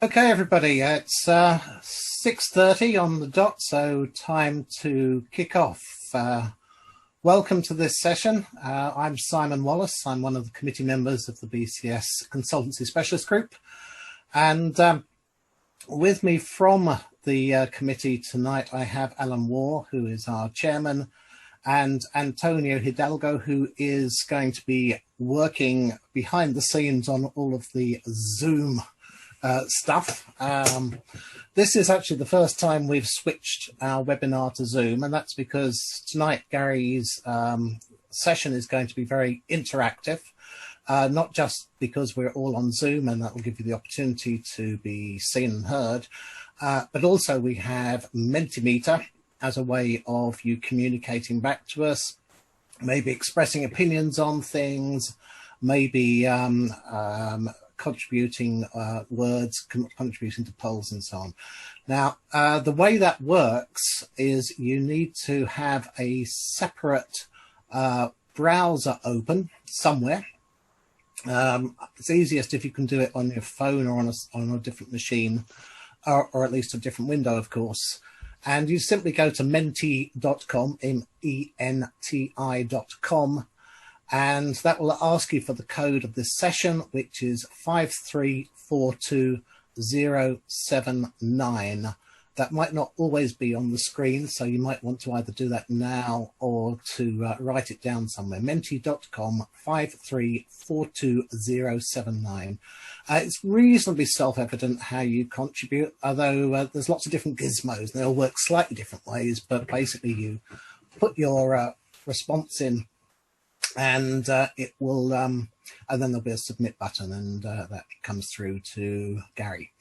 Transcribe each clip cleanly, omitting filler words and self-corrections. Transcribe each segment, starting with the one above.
Okay, everybody, it's 6:30 on the dot, so time to kick off. Welcome to this session. I'm Simon Wallace. I'm one of the committee members of the BCS Consultancy Specialist Group. And with me from the committee tonight, I have Alan Waugh, who is our chairman, and Antonio Hidalgo, who is going to be working behind the scenes on all of the Zoom stuff. This is actually the first time we've switched our webinar to Zoom, and that's because tonight Gary's session is going to be very interactive, not just because we're all on Zoom and that will give you the opportunity to be seen and heard, but also we have Mentimeter as a way of you communicating back to us, maybe expressing opinions on things, maybe contributing words, contributing to polls and so on. Now, the way that works is you need to have a separate browser open somewhere. It's easiest if you can do it on your phone or on a different machine, or at least a different window, of course. And you simply go to menti.com, menti.com, and that will ask you for the code of this session, which is 5342079. That might not always be on the screen, so you might want to either do that now or to write it down somewhere. Menti.com 5342079. It's reasonably self-evident how you contribute, although there's lots of different gizmos. They all work slightly different ways, but basically you put your response in, and it will, and then there'll be a submit button, and that comes through to Gary.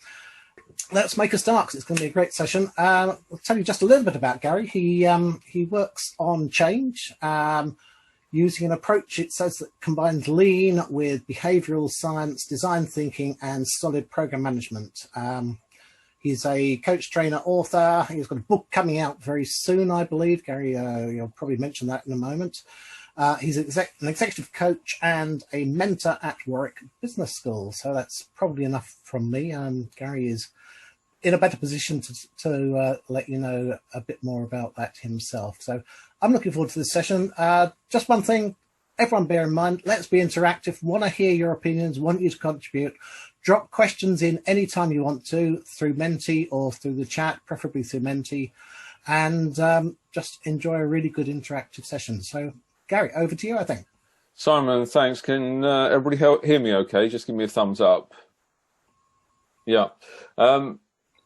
Let's make a start, because it's going to be a great session. I'll tell you just a little bit about Gary. He works on change using an approach, it says, that combines lean with behavioural science, design thinking, and solid program management. He's a coach, trainer, author. He's got a book coming out very soon, I believe. Gary, you'll probably mention that in a moment. He's an executive coach and a mentor at Warwick Business School. So that's probably enough from me. Gary is in a better position to let you know a bit more about that himself. So I'm looking forward to this session. Just one thing, everyone bear in mind, let's be interactive. Want to hear your opinions, want you to contribute. Drop questions in anytime you want to, through Menti or through the chat, preferably through Menti, and just enjoy a really good interactive session. So Gary, over to you, I think. Simon, thanks. Can everybody hear me okay? Just give me a thumbs up. Yeah.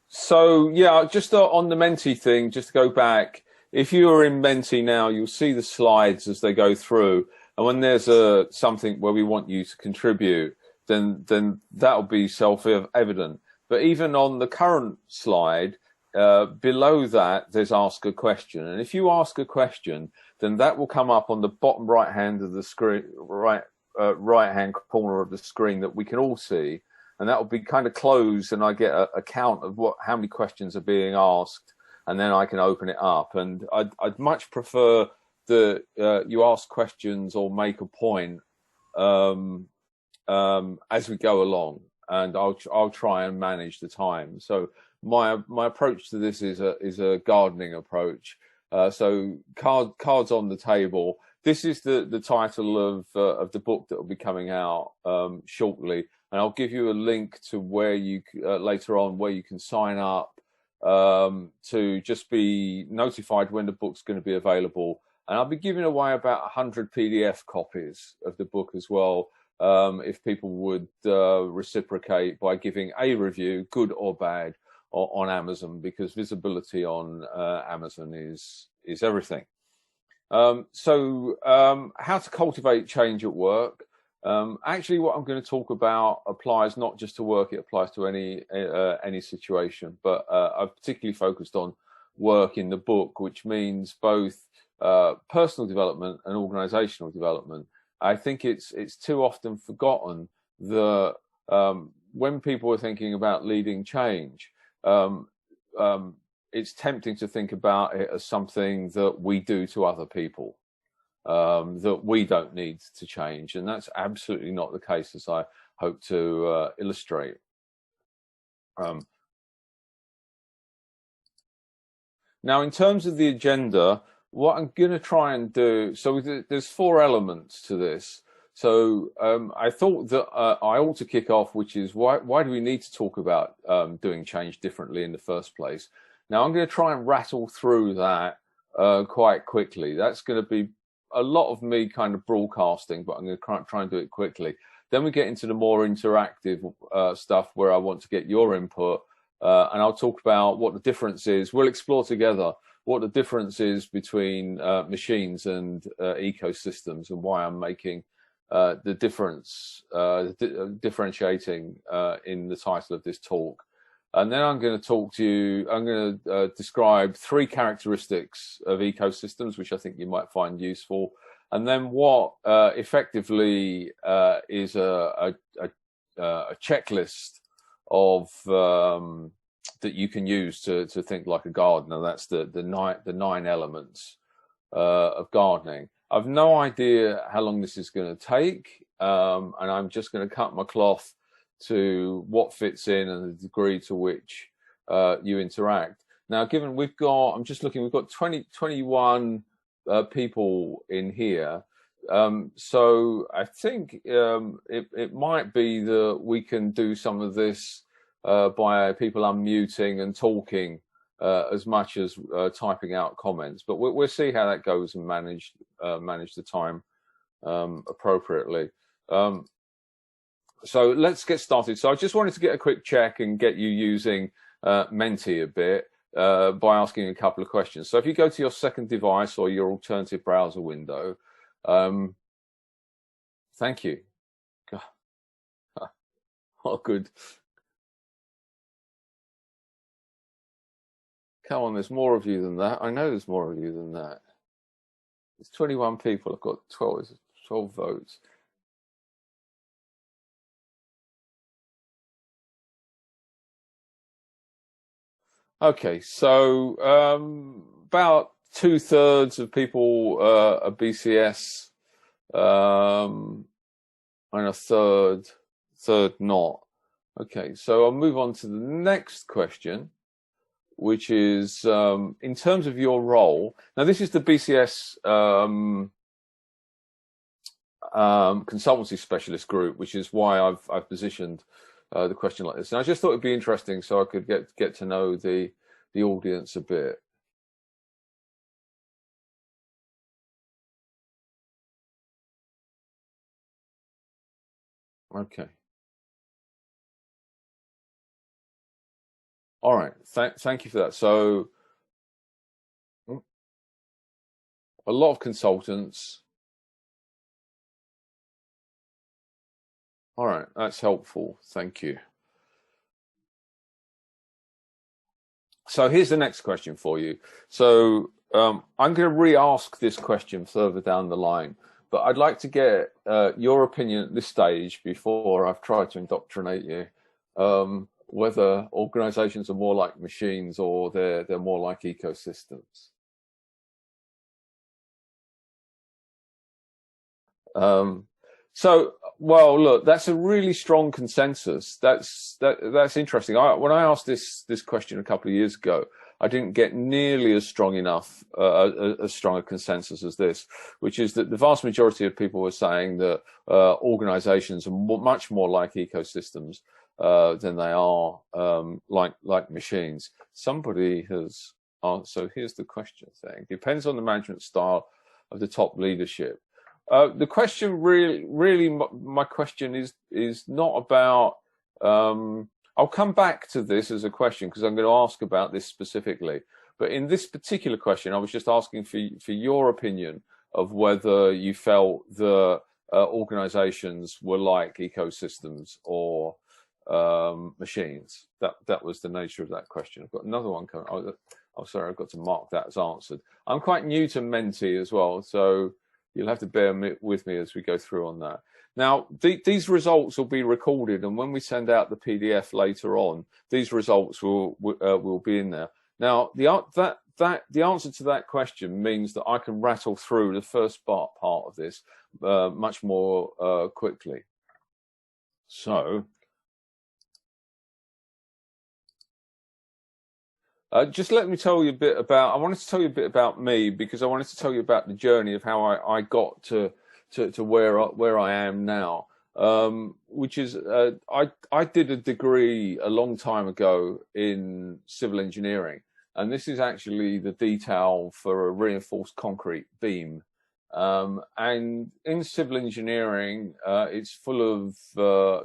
So, yeah, just on the Menti thing, just to go back, if you are in Menti now, you'll see the slides as they go through. And when there's something where we want you to contribute, then that'll be self-evident. But even on the current slide, below that, there's ask a question. And if you ask a question, then that will come up on the bottom right hand of the screen, right hand corner of the screen that we can all see, and that will be kind of closed, and I get a count of how many questions are being asked, and then I can open it up. And I'd much prefer that you ask questions or make a point as we go along, and I'll try and manage the time. So my approach to this is a gardening approach. So cards on the table. This is the title of the book that will be coming out shortly, and I'll give you a link to where you later on where you can sign up to just be notified when the book's going to be available. And I'll be giving away about 100 PDF copies of the book as well, if people would reciprocate by giving a review, good or bad, on Amazon, because visibility on Amazon is everything. So how to cultivate change at work. Actually, what I'm going to talk about applies not just to work, it applies to any situation, but I've particularly focused on work in the book, which means both personal development and organizational development. I think it's too often forgotten that when people are thinking about leading change, it's tempting to think about it as something that we do to other people, that we don't need to change. And that's absolutely not the case, as I hope to illustrate. Now, in terms of the agenda, what I'm going to try and do, so there's 4 elements to this. So I thought that I ought to kick off, which is why do we need to talk about doing change differently in the first place? Now, I'm going to try and rattle through that quite quickly. That's going to be a lot of me kind of broadcasting, but I'm going to try and do it quickly. Then we get into the more interactive stuff where I want to get your input. And I'll talk about what the difference is. We'll explore together what the difference is between machines and ecosystems, and why I'm making the difference, differentiating in the title of this talk. And then I'm going to talk to you, I'm going to describe 3 characteristics of ecosystems, which I think you might find useful. And then what effectively is a checklist of that you can use to think like a gardener. That's the 9 elements of gardening. I've no idea how long this is going to take, and I'm just going to cut my cloth to what fits in and the degree to which you interact. Now, given we've got, I'm just looking, we've got 21 people in here. So I think it might be that we can do some of this by people unmuting and talking as much as typing out comments. But we'll see how that goes and manage the time appropriately. So let's get started. So I just wanted to get a quick check and get you using Menti a bit by asking a couple of questions. So if you go to your second device or your alternative browser window, thank you. Oh, good. Come on, there's more of you than that. I know there's more of you than that. It's 21 people. I've got 12 votes. Okay, so about 2/3 of people are BCS, and a third not. Okay, so I'll move on to the next question, which is in terms of your role. Now, this is the BCS consultancy specialist group, which is why I've positioned the question like this. And I just thought it'd be interesting, so I could get to know the audience a bit. Okay. All right. Thank you for that. So a lot of consultants. All right. That's helpful. Thank you. So here's the next question for you. So I'm going to re-ask this question further down the line, but I'd like to get your opinion at this stage before I've tried to indoctrinate you. Whether organizations are more like machines or they're more like ecosystems. So, well, look, that's a really strong consensus. That's interesting. When I asked this question a couple of years ago, I didn't get nearly as strong enough, as strong a consensus as this, which is that the vast majority of people were saying that organizations are much more like ecosystems than they are like machines. Somebody has answered. So here's the question thing. Depends on the management style of the top leadership. The question really, my question is not about. I'll come back to this as a question because I'm going to ask about this specifically. But in this particular question, I was just asking for your opinion of whether you felt the organizations were like ecosystems or machines. That was the nature of that question. I've got another one coming. Oh, sorry, I've got to mark that as answered. I'm quite new to Menti as well, so you'll have to bear with me as we go through on that. Now, these results will be recorded, and when we send out the PDF later on, these results will be in there. Now, the answer to that question means that I can rattle through the first part of this much more quickly. So, Just let me tell you a bit about. I wanted to tell you a bit about me because I wanted to tell you about the journey of how I got to where I am now. Which is I did a degree a long time ago in civil engineering, and this is actually the detail for a reinforced concrete beam. And in civil engineering, it's full of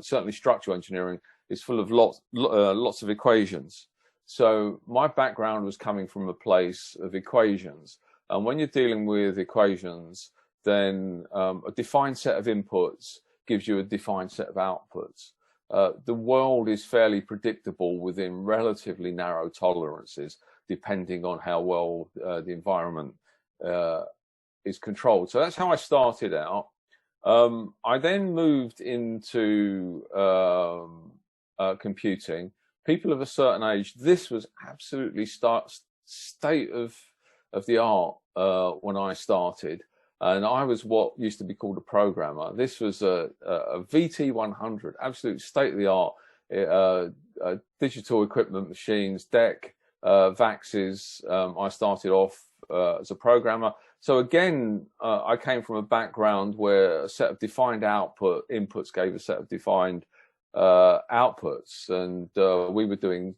certainly structural engineering. It's full of lots of equations. So my background was coming from a place of equations, and when you're dealing with equations, then a defined set of inputs gives you a defined set of outputs. The world is fairly predictable within relatively narrow tolerances, depending on how well the environment is controlled. So that's how I started out. I then moved into computing. People of a certain age, this was absolutely state of the art when I started. And I was what used to be called a programmer. This was a VT100, absolute state-of-the-art digital equipment machines, DEC, VAXes. I started off as a programmer. So again, I came from a background where a set of defined inputs gave a set of defined outputs. And we were doing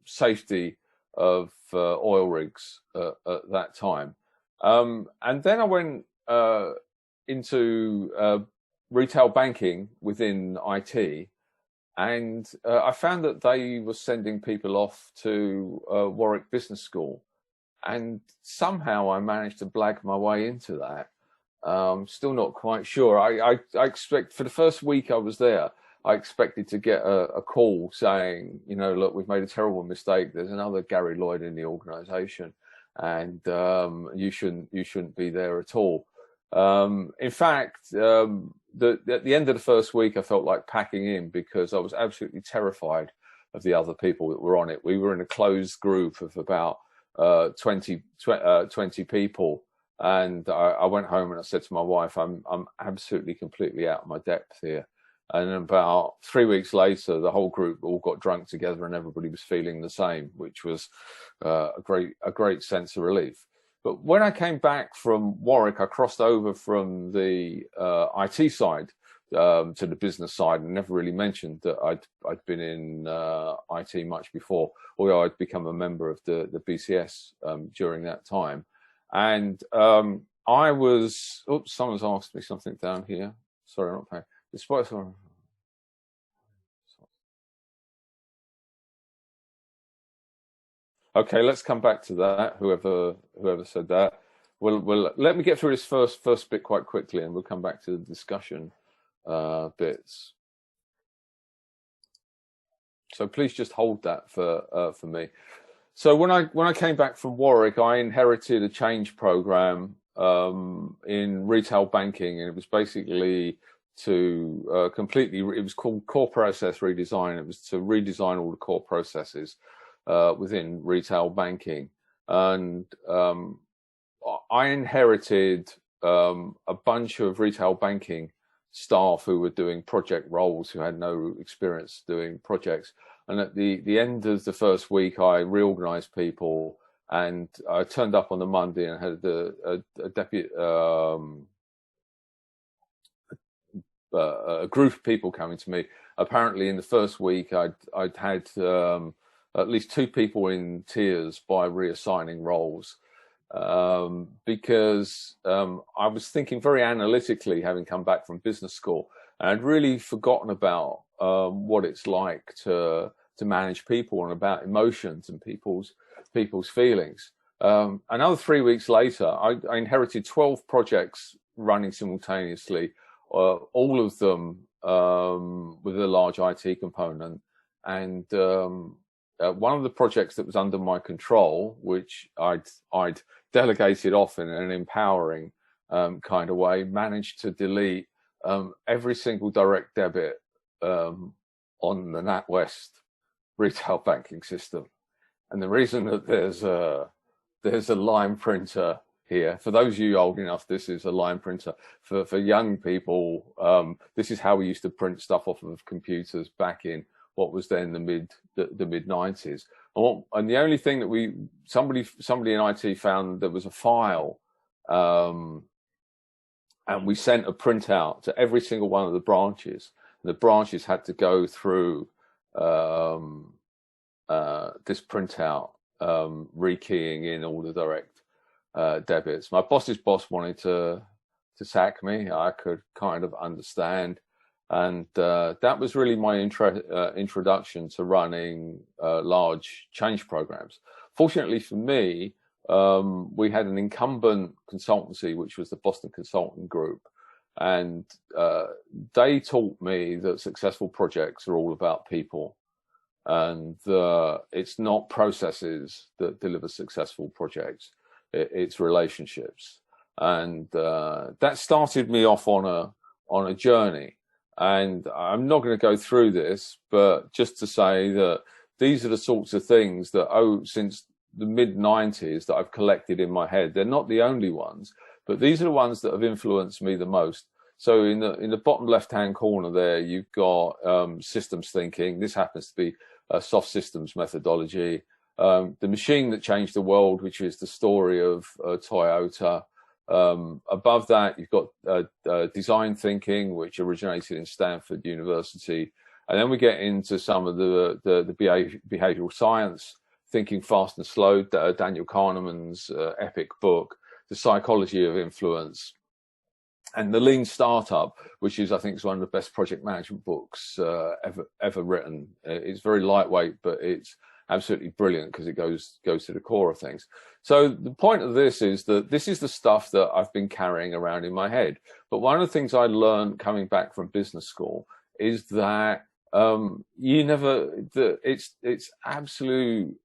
safety of oil rigs at that time. And then I went into retail banking within IT, and I found that they were sending people off to Warwick Business School, and somehow I managed to blag my way into that. Still not quite sure. I expect for the first week I was there, I expected to get a call saying, you know, look, we've made a terrible mistake. There's another Gary Lloyd in the organisation, and you shouldn't be there at all. In fact, at the end of the first week, I felt like packing in because I was absolutely terrified of the other people that were on it. We were in a closed group of about 20 people, and I went home and I said to my wife, I'm absolutely completely out of my depth here. And about 3 weeks later, the whole group all got drunk together and everybody was feeling the same, which was a great sense of relief. But when I came back from Warwick, I crossed over from the IT side to the business side, and never really mentioned that I'd been in IT much before, although I'd become a member of the BCS during that time. And I was, oops, someone's asked me something down here. Sorry, I'm not paying. Okay, let's come back to that. Whoever said that. Well, let me get through this first bit quite quickly, and we'll come back to the discussion bits. So please just hold that for me. So when I came back from Warwick, I inherited a change program in retail banking, and it was basically to it was called core process redesign. It was to redesign all the core processes within retail banking. And I inherited a bunch of retail banking staff who were doing project roles, who had no experience doing projects. And at the end of the first week, I reorganized people, and I turned up on the Monday and had a group of people coming to me. Apparently, in the first week, I'd had at least 2 people in tears by reassigning roles, because I was thinking very analytically, having come back from business school, and I'd really forgotten about what it's like to manage people and about emotions and people's feelings. Another 3 weeks later, I inherited 12 projects running simultaneously, all of them with a large IT component. And one of the projects that was under my control, which I'd delegated off in an empowering kind of way, managed to delete every single direct debit on the NatWest retail banking system. And the reason that there's a line printer here, for those of you old enough, this is a line printer. For young people, this is how we used to print stuff off of computers back in what was then the mid 90s. And the only thing that somebody in IT found, there was a file, and we sent a printout to every single one of the branches. The branches had to go through this printout, rekeying in all the direct debits. My boss's boss wanted to sack me. I could kind of understand. And that was really my introduction to running large change programs. Fortunately for me, we had an incumbent consultancy, which was the Boston Consulting Group. And they taught me that successful projects are all about people. And it's not processes that deliver successful projects. It's relationships. And that started me off on a journey. And I'm not going to go through this, but just to say that these are the sorts of things that, since the mid-90s that I've collected in my head. They're not the only ones, but these are the ones that have influenced me the most. So in the bottom left-hand corner there, you've got systems thinking. This happens to be soft systems methodology. The machine that changed the world, which is the story of Toyota. Above that, you've got design thinking, which originated in Stanford University. And then we get into some of the behavioral science, Thinking Fast and Slow, Daniel Kahneman's epic book, The Psychology of Influence, and the Lean Startup, which I think is one of the best project management books ever written. It's very lightweight, but it's absolutely brilliant because it goes to the core of things. So the point of this is that this is the stuff that I've been carrying around in my head. But one of the things I learned coming back from business school is that it's absolute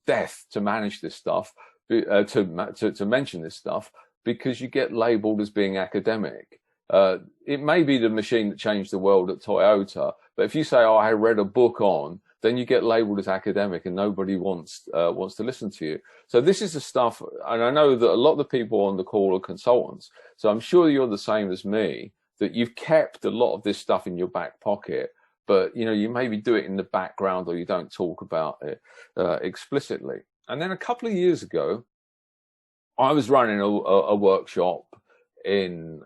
death to manage this stuff, to mention this stuff, because you get labeled as being academic. It may be the machine that changed the world at Toyota, but if you say, "Oh, I read a book on," then you get labeled as academic, and nobody wants to listen to you. So this is the stuff, and I know that a lot of the people on the call are consultants. So I'm sure you're the same as me, that you've kept a lot of this stuff in your back pocket, but you maybe do it in the background, or you don't talk about it explicitly. And then a couple of years ago, I was running a workshop in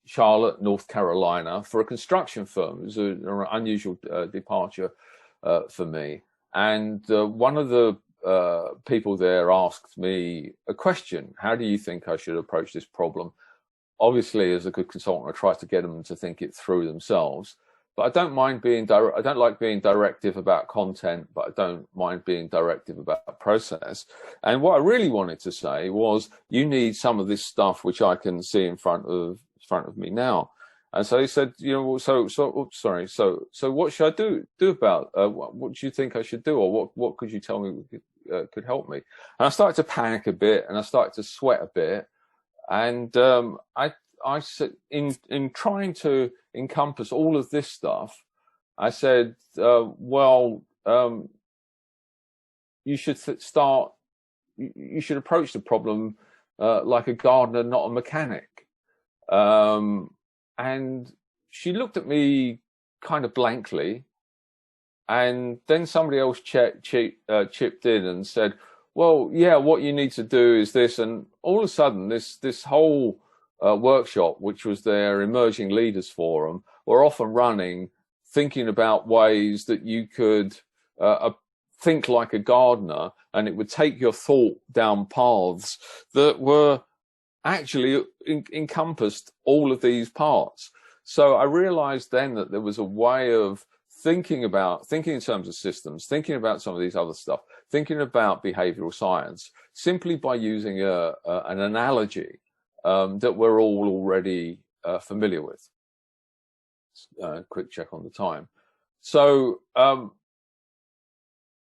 Charlotte, North Carolina, for a construction firm. It was an unusual departure for me. And one of the people there asked me a question: "How do you think I should approach this problem?" Obviously, as a good consultant, I try to get them to think it through themselves. But I don't mind being direct. I don't like being directive about content, but I don't mind being directive about process. And what I really wanted to say was, you need some of this stuff which I can see in front of me now. And so he said, so what should I do about what do you think I should do, or what could you tell me could help me? And I started to panic a bit, and I started to sweat a bit. And I said, in trying to encompass all of this stuff, I said, you should you should approach the problem like a gardener, not a mechanic. And she looked at me kind of blankly, and then somebody else chipped in and said, "Well, yeah, what you need to do is this." And all of a sudden, this whole workshop, which was their Emerging Leaders Forum, were off and running, thinking about ways that you could think like a gardener, and it would take your thought down paths that were actually encompassed all of these parts. So I realized then that there was a way of thinking in terms of systems, thinking about some of these other stuff, thinking about behavioral science, simply by using an analogy that we're all already familiar with. Quick check on the time. So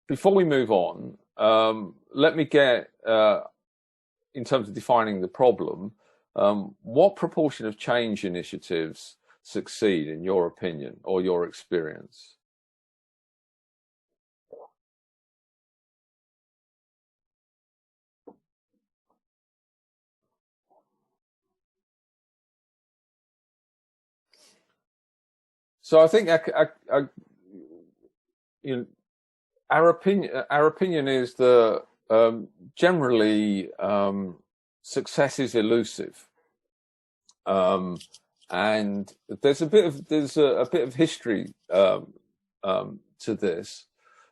before we move on, let me get, in terms of defining the problem, what proportion of change initiatives succeed in your opinion or your experience? So I think you know, our opinion is that generally success is elusive, and there's a bit of history to this.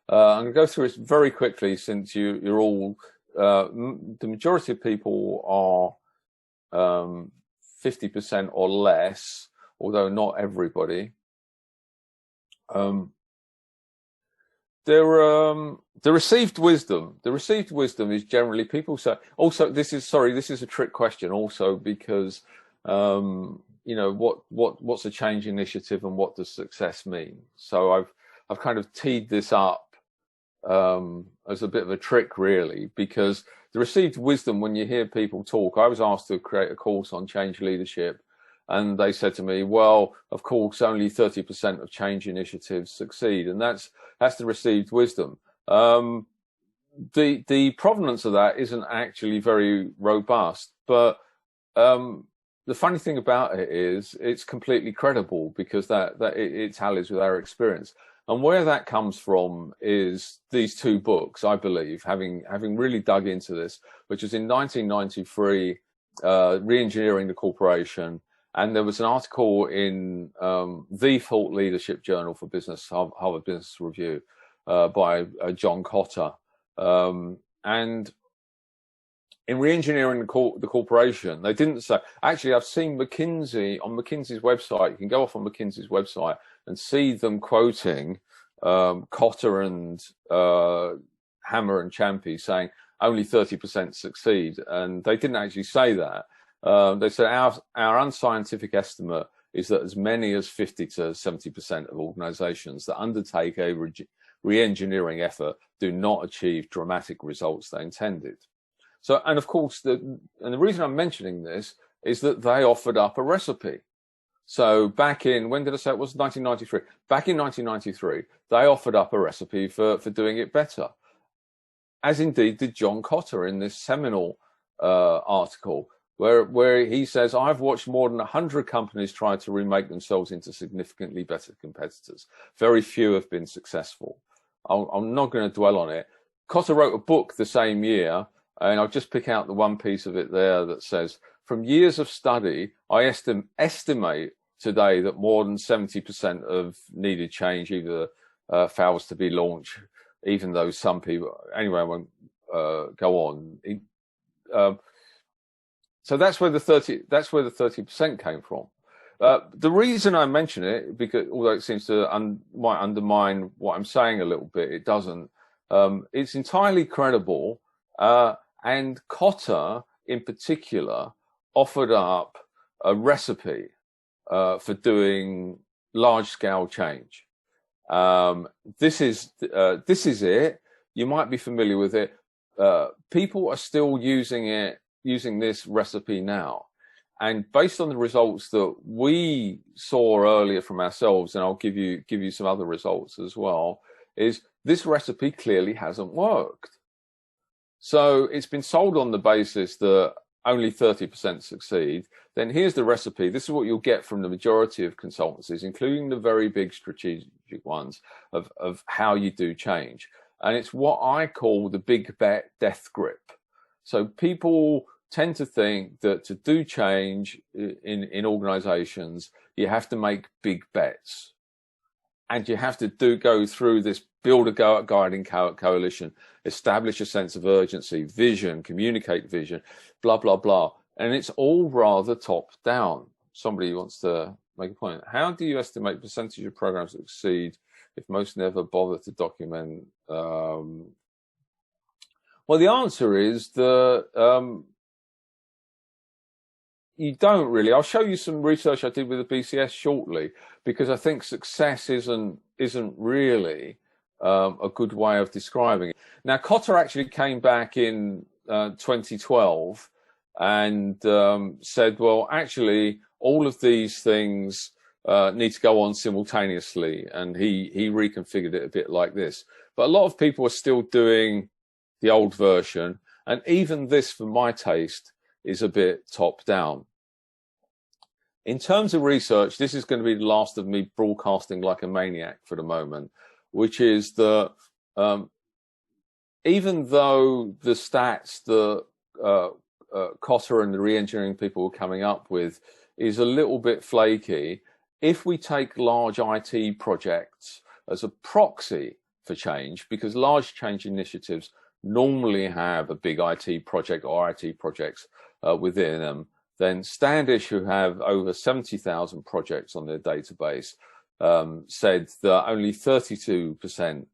I'm going to go through it very quickly, since you're all the majority of people are 50% or less, although not everybody. The received wisdom is generally, people say, also, this is a trick question also, because you know, what's a change initiative and what does success mean? So I've kind of teed this up as a bit of a trick, really, because the received wisdom, when you hear people talk, I was asked to create a course on change leadership, and they said to me, well, of course, only 30% of change initiatives succeed, and that's the received wisdom. The provenance of that isn't actually very robust, but the funny thing about it is it's completely credible, because it tallies with our experience. And where that comes from is these two books, I believe, having really dug into this, which was in 1993, Re-engineering the Corporation. And there was an article in the Thought Leadership Journal for Business, Harvard Business Review, by John Cotter. And in Re-engineering the Corporation, they didn't say, actually, I've seen McKinsey, on McKinsey's website, you can go off on McKinsey's website and see them quoting Cotter and Hammer and Champy saying only 30% succeed. And they didn't actually say that. They said our unscientific estimate is that as many as 50 to 70% of organizations that undertake a re-engineering effort do not achieve dramatic results they intended. So, and of course, the reason I'm mentioning this is that they offered up a recipe. So back in, when did I say it was? 1993. Back in 1993, they offered up a recipe for doing it better, as indeed did John Cotter in this seminal article, where he says, I've watched more than 100 companies try to remake themselves into significantly better competitors. Very few have been successful. I'm not going to dwell on it. Cotter wrote a book the same year, and I'll just pick out the one piece of it there that says, from years of study, I estimate today that more than 70% of needed change either fails to be launched, even though some people, anyway, I won't go on. So that's where the 30% came from. The reason I mention it, because although it seems to might undermine what I'm saying a little bit, it doesn't. It's entirely credible, and Cotter in particular offered up a recipe for doing large-scale change. This is it. You might be familiar with it. People are still using this recipe now, and based on the results that we saw earlier from ourselves, and I'll give you some other results as well, is this recipe clearly hasn't worked. So it's been sold on the basis that only 30% succeed. Then here's the recipe. This is what you'll get from the majority of consultancies, including the very big strategic ones, of how you do change. And it's what I call the big bet death grip. So people tend to think that to do change in organizations, you have to make big bets. And you have to go through this, build a guiding coalition, establish a sense of urgency, vision, communicate vision, blah, blah, blah. And it's all rather top down. Somebody wants to make a point. How do you estimate percentage of programs that succeed if most never bother to document? Well, the answer is that you don't really. I'll show you some research I did with the BCS shortly, because I think success isn't really a good way of describing it. Now, Cotter actually came back in 2012 and said, well, actually, all of these things need to go on simultaneously, and he reconfigured it a bit like this. But a lot of people are still doing the old version, and even this, for my taste, is a bit top down. In terms of research, this is going to be the last of me broadcasting like a maniac for the moment, which is that even though the stats that Cotter and the re-engineering people were coming up with is a little bit flaky, if we take large IT projects as a proxy for change, because large change initiatives normally have a big IT project or IT projects within them, then Standish, who have over 70,000 projects on their database, said that only 32%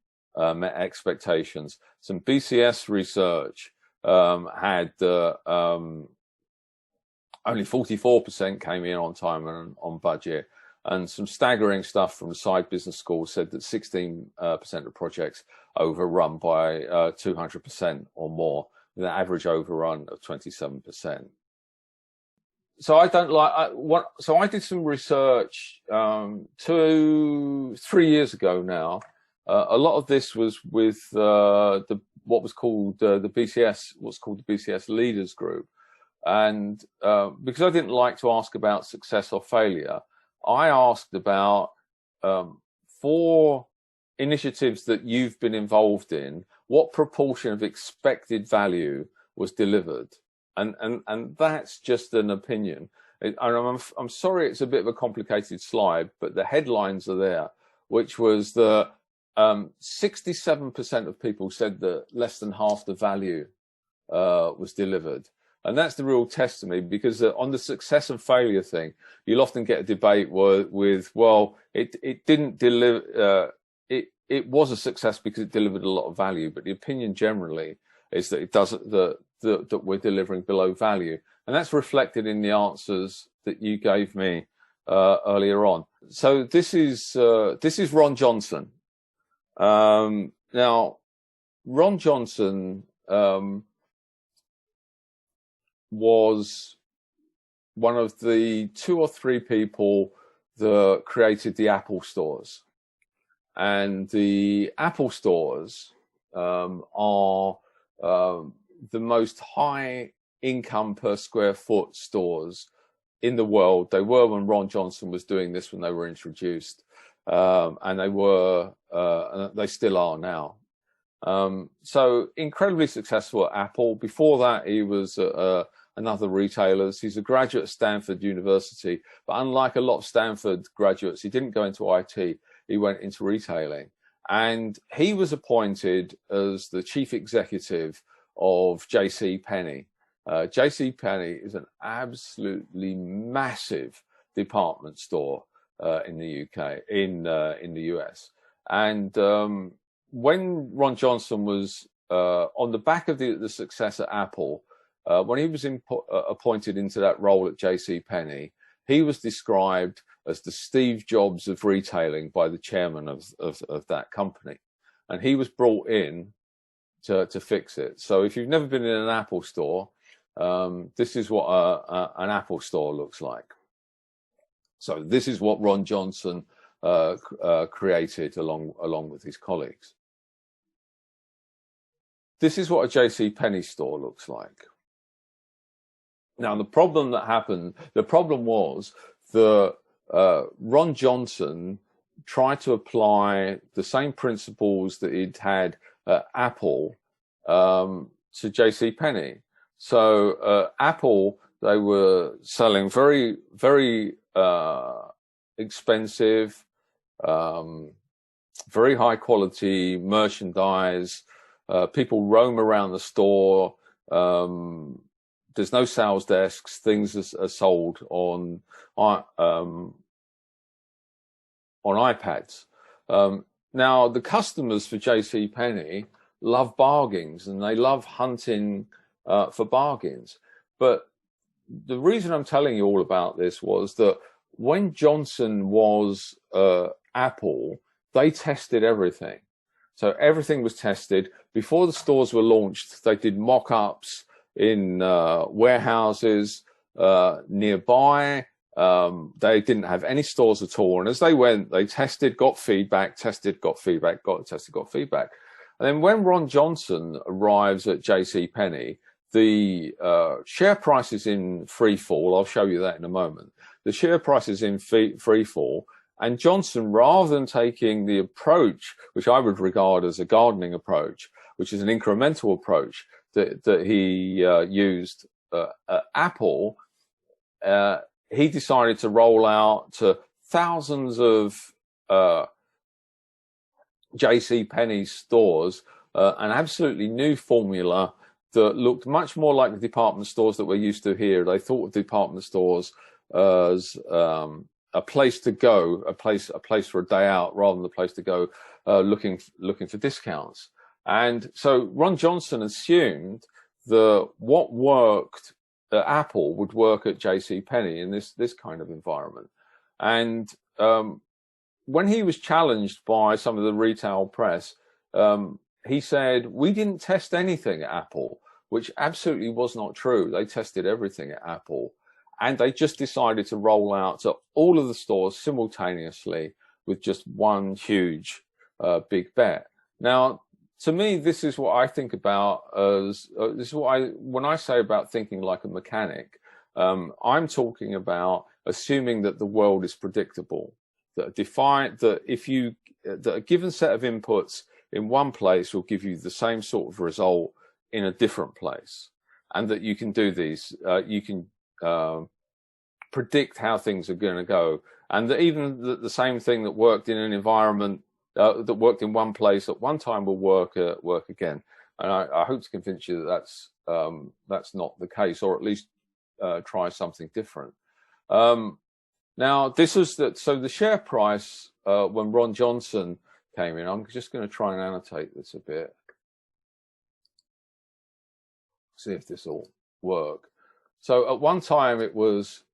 met expectations. Some BCS research had only 44% came in on time and on budget. And some staggering stuff from the Side Business School said that 16% of projects overrun by 200% or more, with an average overrun of 27%. So I don't like so I did some research 2-3 years ago now. A lot of this was with what's called the BCS Leaders Group, and because I didn't like to ask about success or failure, I asked about 4 initiatives that you've been involved in. What proportion of expected value was delivered? And that's just an opinion. And I'm sorry, it's a bit of a complicated slide, but the headlines are there, which was that 67% of people said that less than half the value was delivered. And that's the real test to me, because on the success and failure thing, you'll often get a debate with well, it didn't deliver, it was a success because it delivered a lot of value, but the opinion generally is that it doesn't, that we're delivering below value. And that's reflected in the answers that you gave me earlier on. So this is Ron Johnson. Now, Ron Johnson was one of the 2 or 3 people that created the Apple stores. And the Apple stores are the most high income per square foot stores in the world. They were when Ron Johnson was doing this, when they were introduced, and they still are now. So incredibly successful at Apple. Before that, he was another retailers. He's a graduate at Stanford University, but unlike a lot of Stanford graduates, he didn't go into IT. He went into retailing, and he was appointed as the chief executive of JCPenney. JCPenney is an absolutely massive department store in the UK, in the US. And when Ron Johnson was on the back of the success at Apple, when he was appointed into that role at JCPenney, he was described as the Steve Jobs of retailing by the chairman of that company. And he was brought in to fix it. So if you've never been in an Apple store, this is what an Apple store looks like. So this is what Ron Johnson created along with his colleagues. This is what a JCPenney store looks like. Now, the problem was that Ron Johnson tried to apply the same principles that he'd had at Apple to JCPenney. So Apple, they were selling very, very expensive, very high quality merchandise. People roam around the store. There's no sales desks. Things are sold on iPads. Now, the customers for JCPenney love bargains, and they love hunting for bargains. But the reason I'm telling you all about this was that when Johnson was Apple, they tested everything. So everything was tested. Before the stores were launched, they did mock-ups in warehouses nearby. They didn't have any stores at all. And as they went, they tested, got feedback, tested, got feedback, got tested, got feedback. And then when Ron Johnson arrives at JCPenney, the share price is in free fall. I'll show you that in a moment. The share price is in free fall, and Johnson, rather than taking the approach which I would regard as a gardening approach, which is an incremental approach that he used at Apple, he decided to roll out to thousands of J.C. Penney stores an absolutely new formula that looked much more like the department stores that we're used to here. They thought of department stores as a place to go, a place for a day out, rather than a place to go looking for discounts. And so Ron Johnson assumed that what worked at Apple would work at J.C. Penney in this kind of environment. And when he was challenged by some of the retail press, he said, "We didn't test anything at Apple," which absolutely was not true. They tested everything at Apple, and they just decided to roll out to all of the stores simultaneously with just one huge big bet. Now, to me, this is what I think about as this is what when I say about thinking like a mechanic, I'm talking about assuming that the world is predictable, that a given set of inputs in one place will give you the same sort of result in a different place, and that you can do these, you can predict how things are going to go, and that even the same thing that worked in an environment that worked in one place at one time will work again. And I hope to convince you that that's not the case, or at least try something different. Now, this is that. So the share price when Ron Johnson came in, I'm just going to try and annotate this a bit, see if this will work. So at one time it was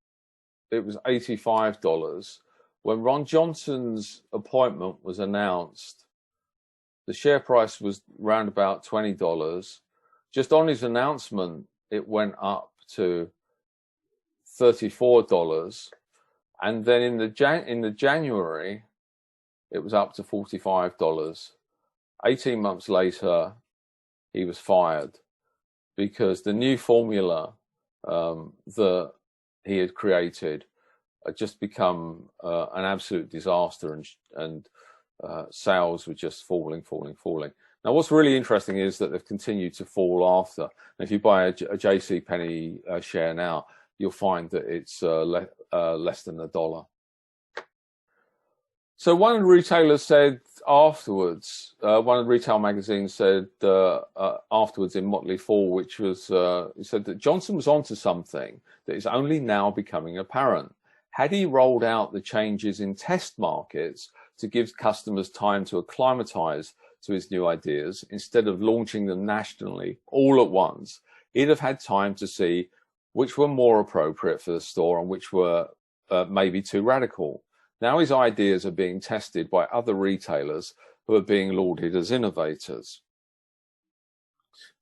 $85. When Ron Johnson's appointment was announced, the share price was around about $20. Just on his announcement, it went up to $34, and then in the January, it was up to $45. 18 months later, he was fired because the new formula that he had created had just become an absolute disaster, and sales were just falling. Now, what's really interesting is that they've continued to fall after. And if you buy a J.C. Penney share now, you'll find that it's less than $1. So one of the retailers said afterwards, one of the retail magazines said afterwards in Motley Fool, which was, he said that Johnson was onto something that is only now becoming apparent. Had he rolled out the changes in test markets to give customers time to acclimatize to his new ideas, instead of launching them nationally all at once, he'd have had time to see which were more appropriate for the store and which were maybe too radical. Now his ideas are being tested by other retailers who are being lauded as innovators.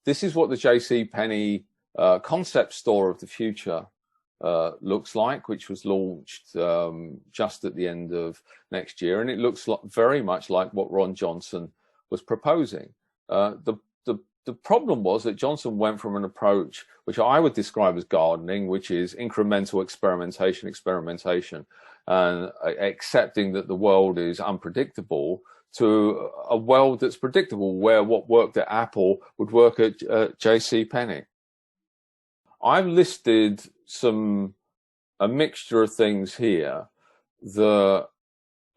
This is what the J.C. Penney concept store of the future looks like, which was launched just at the end of next year, and it looks very much like what Ron Johnson was proposing. The problem was that Johnson went from an approach which I would describe as gardening, which is incremental experimentation, and accepting that the world is unpredictable, to a world that's predictable, where what worked at Apple would work at J.C. Penney. I've listed a mixture of things here that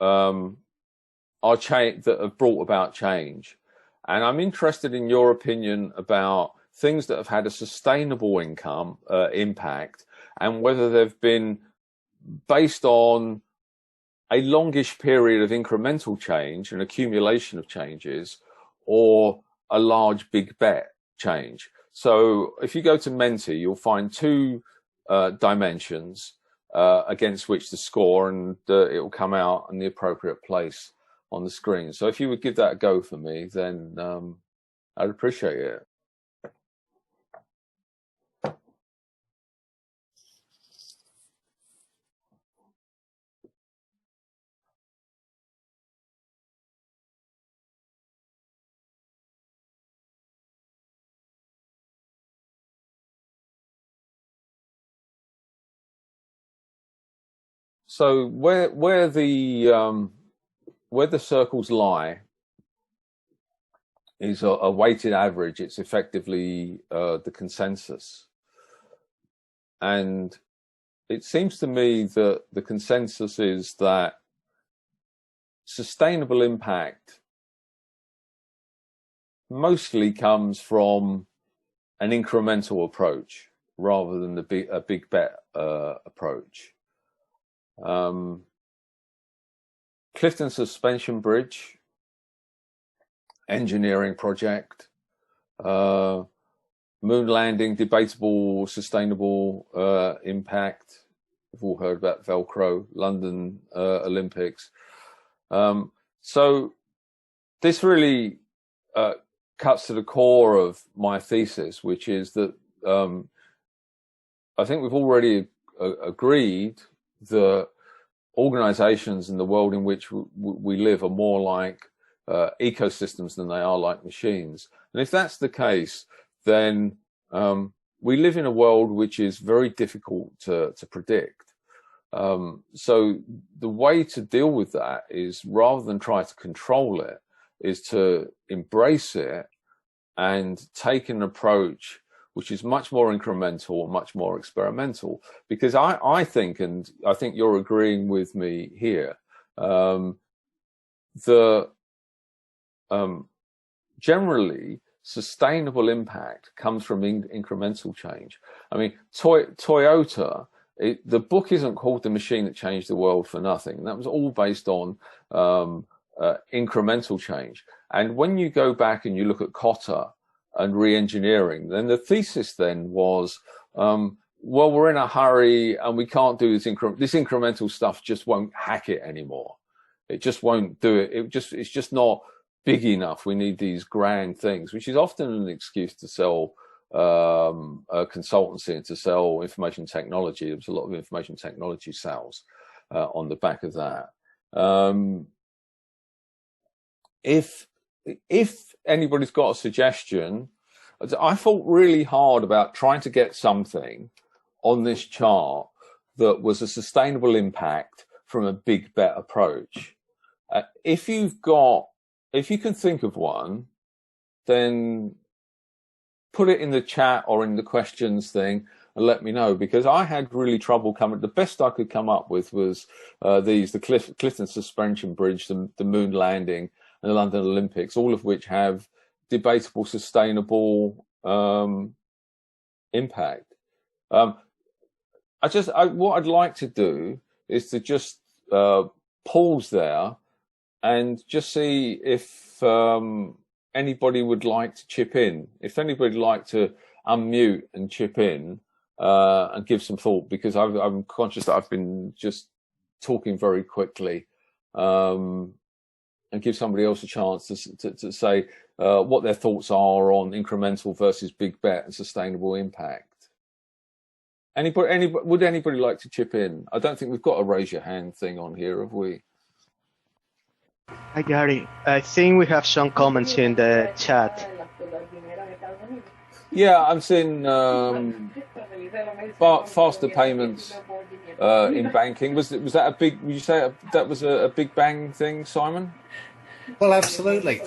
that have brought about change. And I'm interested in your opinion about things that have had a sustainable impact, and whether they've been based on a longish period of incremental change, an accumulation of changes, or a large big bet change. So if you go to Menti, you'll find two dimensions against which to score, and it will come out in the appropriate place on the screen. So if you would give that a go for me, then I'd appreciate it. So where the circles lie is a weighted average. It's effectively the consensus. And it seems to me that the consensus is that sustainable impact mostly comes from an incremental approach rather than a big bet approach. Clifton Suspension Bridge, engineering project, moon landing, debatable sustainable impact. We've all heard about Velcro, London Olympics. So this really cuts to the core of my thesis, which is that I think we've already agreed that organizations in the world in which we live are more like ecosystems than they are like machines. And if that's the case, then we live in a world which is very difficult to predict. So the way to deal with that is, rather than try to control it, is to embrace it and take an approach which is much more incremental and much more experimental. Because I think, and I think you're agreeing with me here, generally sustainable impact comes from incremental change. I mean, Toyota, the book isn't called The Machine That Changed the World for nothing. That was all based on incremental change. And when you go back and you look at Cotter and re-engineering, then the thesis then was, well, we're in a hurry and we can't do this incremental stuff just won't hack it anymore. It just won't do it. It's just not big enough. We need these grand things, which is often an excuse to sell a consultancy and to sell information technology. There was a lot of information technology sales on the back of that. If anybody's got a suggestion, I thought really hard about trying to get something on this chart that was a sustainable impact from a big bet approach. If you can think of one, then put it in the chat or in the questions thing and let me know, because I had really trouble the best I could come up with was the Clifton Suspension Bridge, the moon landing, and the London Olympics, all of which have debatable sustainable impact. What I'd like to do is to just pause there and just see if anybody would like to chip in. If anybody would like to unmute and chip in and give some thought, because I'm conscious that I've been just talking very quickly, and give somebody else a chance to say what their thoughts are on incremental versus big bet and sustainable impact. Would anybody like to chip in? I don't think we've got a raise your hand thing on here, have we? Hi, Gary. I think we have some comments in the chat. Yeah, I'm seeing faster payments in banking. Was that a big? Would you say that was a big bang thing, Simon? Well, absolutely.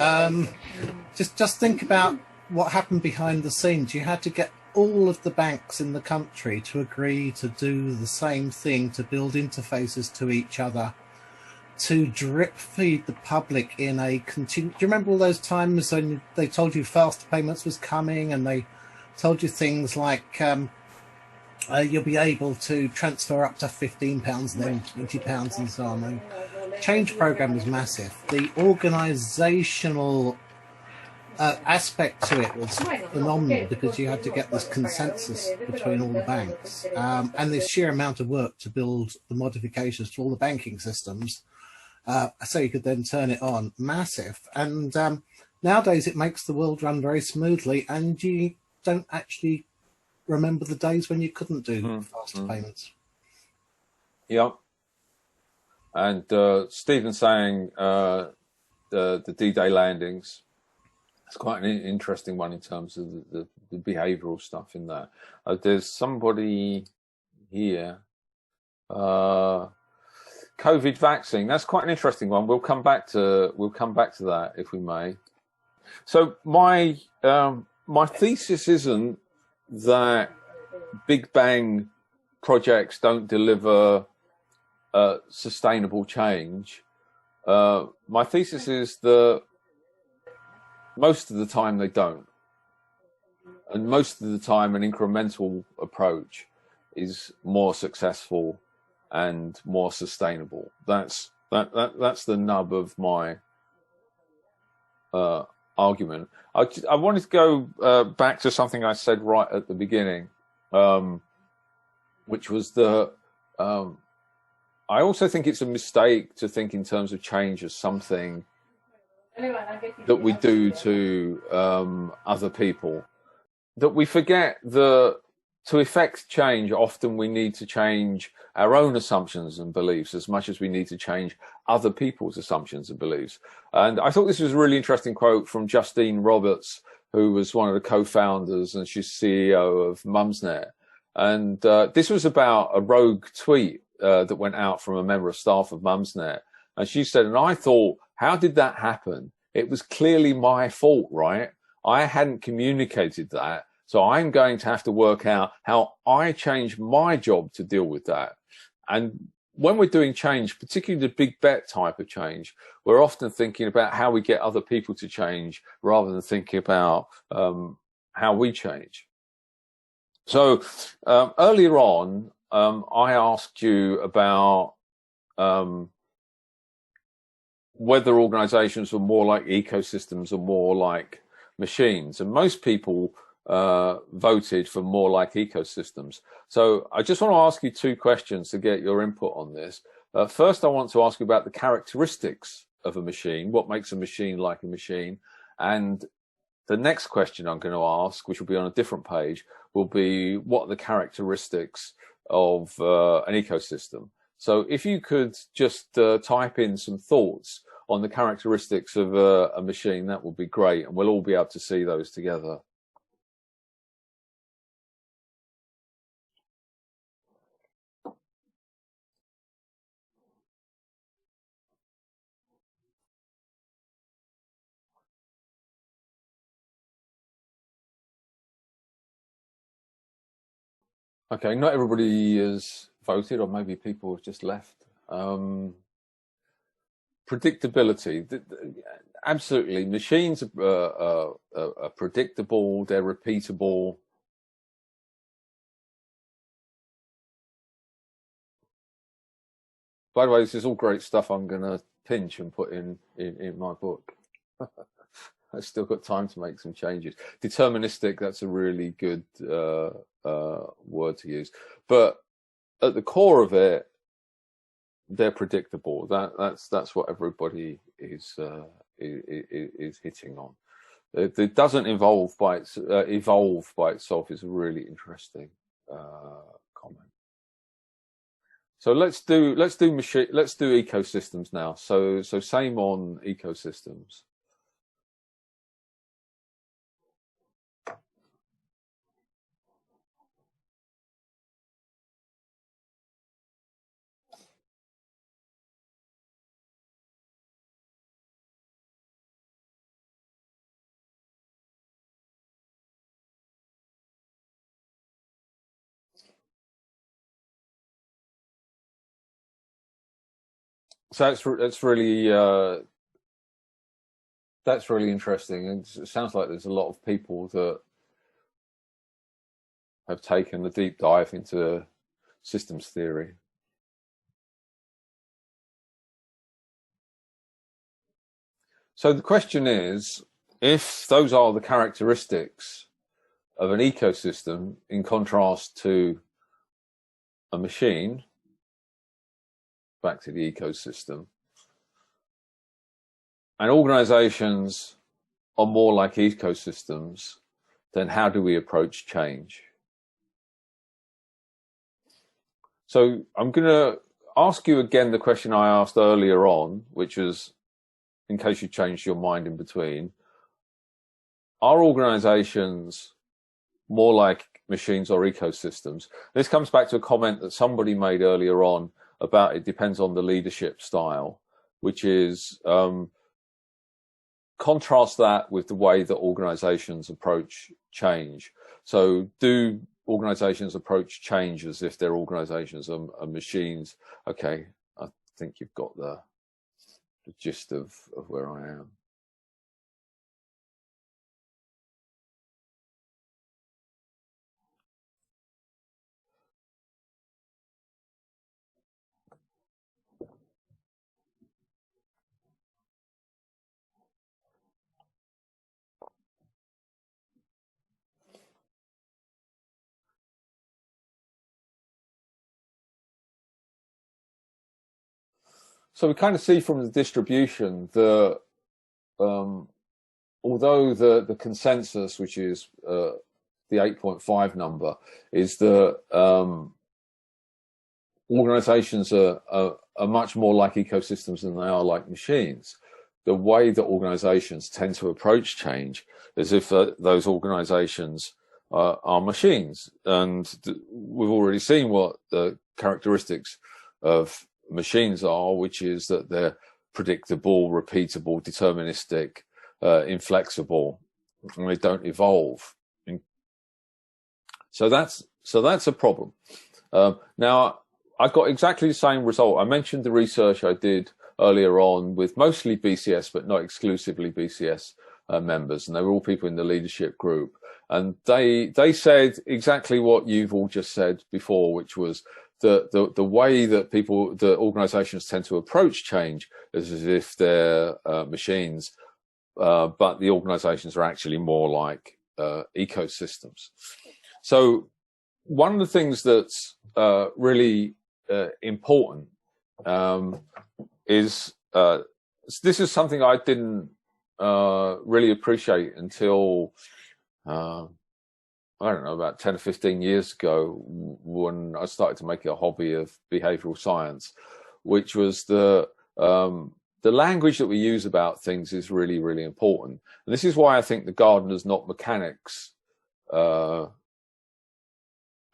Just think about what happened behind the scenes. You had to get all of the banks in the country to agree to do the same thing, to build interfaces to each other, to drip feed the public in a continue. Do you remember all those times when they told you faster payments was coming, and they told you things like you'll be able to transfer up to £15 and then £20 and so on. And change program was massive. The organisational aspect to it was phenomenal, because you had to get this consensus between all the banks, and the sheer amount of work to build the modifications to all the banking systems, so you could then turn it on. Massive. And nowadays it makes the world run very smoothly, and you don't actually remember the days when you couldn't do faster payments. Yeah. And Stephen saying the D-Day landings, it's quite an interesting one in terms of the behavioural stuff in that. There's somebody here. COVID vaccine. That's quite an interesting one. We'll come back to that if we may. So my thesis isn't that Big Bang projects don't deliver sustainable change. My thesis is that most of the time they don't, and most of the time an incremental approach is more successful and more sustainable. That's the nub of my argument. I wanted to go back to something I said right at the beginning, which was that I also think it's a mistake to think in terms of change as something that we do to other people. That we forget that to effect change, often we need to change our own assumptions and beliefs as much as we need to change other people's assumptions and beliefs. And I thought this was a really interesting quote from Justine Roberts, who was one of the co-founders and she's CEO of Mumsnet. And this was about a rogue tweet that went out from a member of staff of Mumsnet. And she said, and I thought, how did that happen? It was clearly my fault, right? I hadn't communicated that. So I'm going to have to work out how I change my job to deal with that. And when we're doing change, particularly the big bet type of change, we're often thinking about how we get other people to change rather than thinking about how we change. So earlier on, I asked you about whether organizations were more like ecosystems or more like machines. And most people voted for more like ecosystems. So I just want to ask you two questions to get your input on this. First, I want to ask you about the characteristics of a machine. What makes a machine like a machine? And the next question I'm going to ask, which will be on a different page, will be what are the characteristics of an ecosystem? So if you could just type in some thoughts on the characteristics of a machine, that would be great. And we'll all be able to see those together. Okay, not everybody has voted, or maybe people have just left. Predictability. Absolutely. Machines are predictable, they're repeatable. By the way, this is all great stuff I'm going to pinch and put in my book. I've still got time to make some changes. Deterministic, that's a really good word to use. But at the core of it, they're predictable. That's what everybody is hitting on. It doesn't evolve by itself is a really interesting comment. So let's do ecosystems now. So same on ecosystems. So that's really interesting. And it sounds like there's a lot of people that have taken a deep dive into systems theory. So the question is, if those are the characteristics of an ecosystem in contrast to a machine, back to the ecosystem, and organizations are more like ecosystems, then how do we approach change? So I'm going to ask you again the question I asked earlier on, which was, in case you changed your mind in between, are organizations more like machines or ecosystems? This comes back to a comment that somebody made earlier on about it depends on the leadership style, which is contrast that with the way that organizations approach change. So do organizations approach change as if their organizations are machines? Okay, I think you've got the gist of where I am. So we kind of see from the distribution that although the consensus, which is the 8.5 number, is that organizations are much more like ecosystems than they are like machines, the way that organizations tend to approach change is if those organizations are machines. And we've already seen what the characteristics of machines are, which is that they're predictable, repeatable, deterministic, inflexible, and they don't evolve. So that's a problem. Now, I got exactly the same result. I mentioned the research I did earlier on with mostly BCS, but not exclusively BCS members, and they were all people in the leadership group. And they said exactly what you've all just said before, which was the way that the organizations tend to approach change is as if they're machines, but the organizations are actually more like ecosystems. So one of the things that's really important is this is something I didn't really appreciate until I don't know, about 10 or 15 years ago, when I started to make it a hobby of behavioural science, which was the language that we use about things is really, really important. And this is why I think the gardeners, not mechanics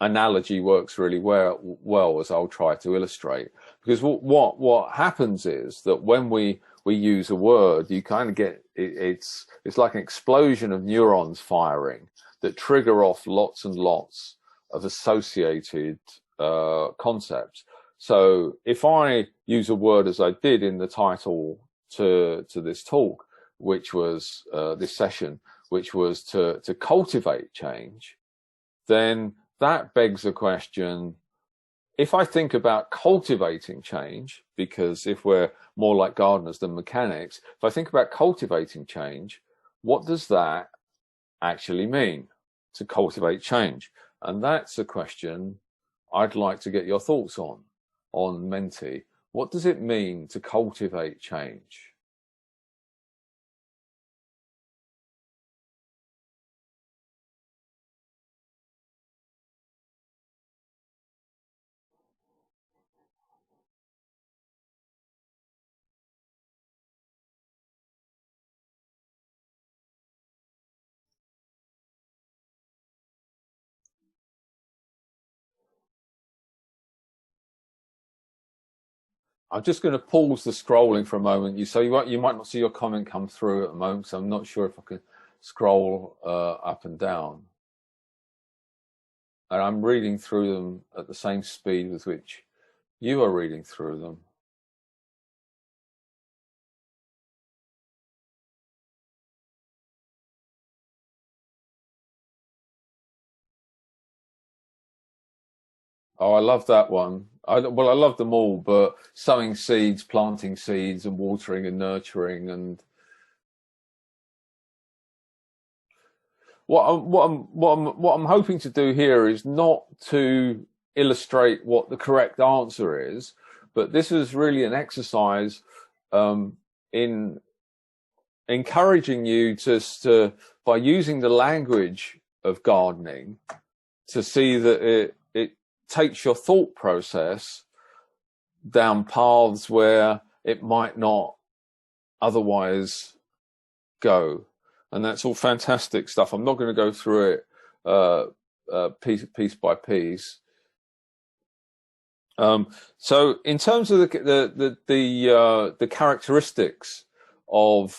analogy works really well, as I'll try to illustrate. Because what happens is that when we use a word, you kind of get it's like an explosion of neurons firing that trigger off lots and lots of associated concepts. So if I use a word as I did in the title to this talk, which was this session, which was to cultivate change, then that begs a question. If I think about cultivating change, because if we're more like gardeners than mechanics, if I think about cultivating change, what does that actually mean, to cultivate change? And that's a question I'd like to get your thoughts on Menti. What does it mean to cultivate change? I'm just going to pause the scrolling for a moment. You might not see your comment come through at the moment, so I'm not sure if I can scroll up and down. And I'm reading through them at the same speed with which you are reading through them. Oh, I love that one. I love them all, but sowing seeds, planting seeds, and watering and nurturing, and what I'm hoping to do here is not to illustrate what the correct answer is, but this is really an exercise in encouraging you to by using the language of gardening to see that it takes your thought process down paths where it might not otherwise go. And that's all fantastic stuff. I'm not going to go through it piece by piece. So in terms of the characteristics of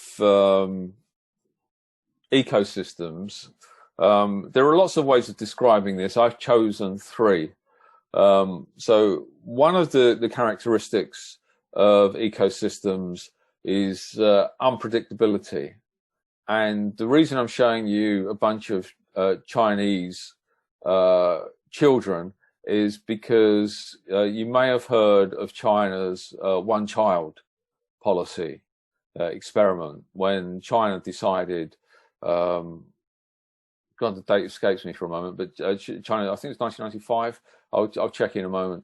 ecosystems, there are lots of ways of describing this. I've chosen three. So one of the characteristics of ecosystems is unpredictability. And the reason I'm showing you a bunch of Chinese children is because you may have heard of China's one-child policy experiment, when China decided, God, the date escapes me for a moment, but China, I think it's 1995, I'll check in a moment,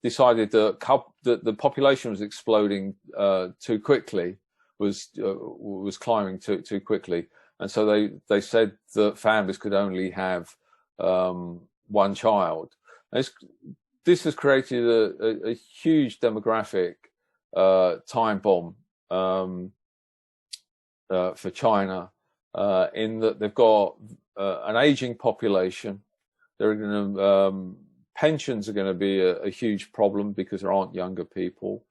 decided that the population was exploding too quickly, was climbing too quickly, and so they said that families could only have one child. This has created a huge demographic time bomb for China, in that they've got an aging population. They're going to pensions are going to be a huge problem because there aren't younger people.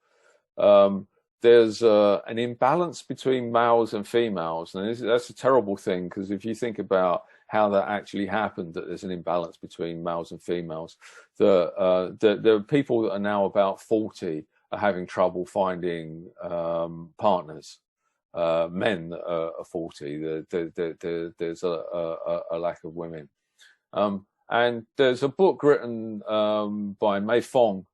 There's an imbalance between males and females, and that's a terrible thing, because if you think about how that actually happened, that there's an imbalance between males and females, there are people that are now about 40 are having trouble finding partners. Men that are 40, there's a lack of women. And there's a book written by Mei Fong.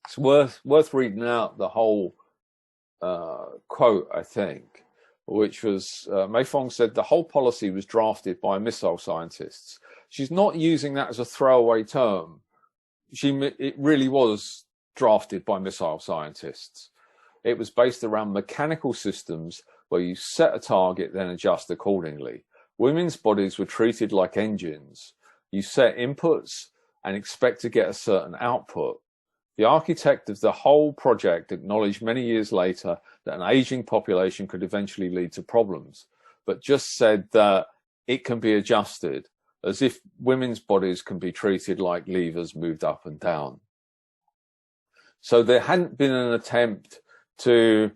It's worth reading out the whole quote, I think, which was Mei Fong said the whole policy was drafted by missile scientists. She's not using that as a throwaway term. It really was drafted by missile scientists. It was based around mechanical systems where you set a target, then adjust accordingly. Women's bodies were treated like engines. You set inputs and expect to get a certain output. The architect of the whole project acknowledged many years later that an aging population could eventually lead to problems, but just said that it can be adjusted, as if women's bodies can be treated like levers moved up and down. So there hadn't been an attempt to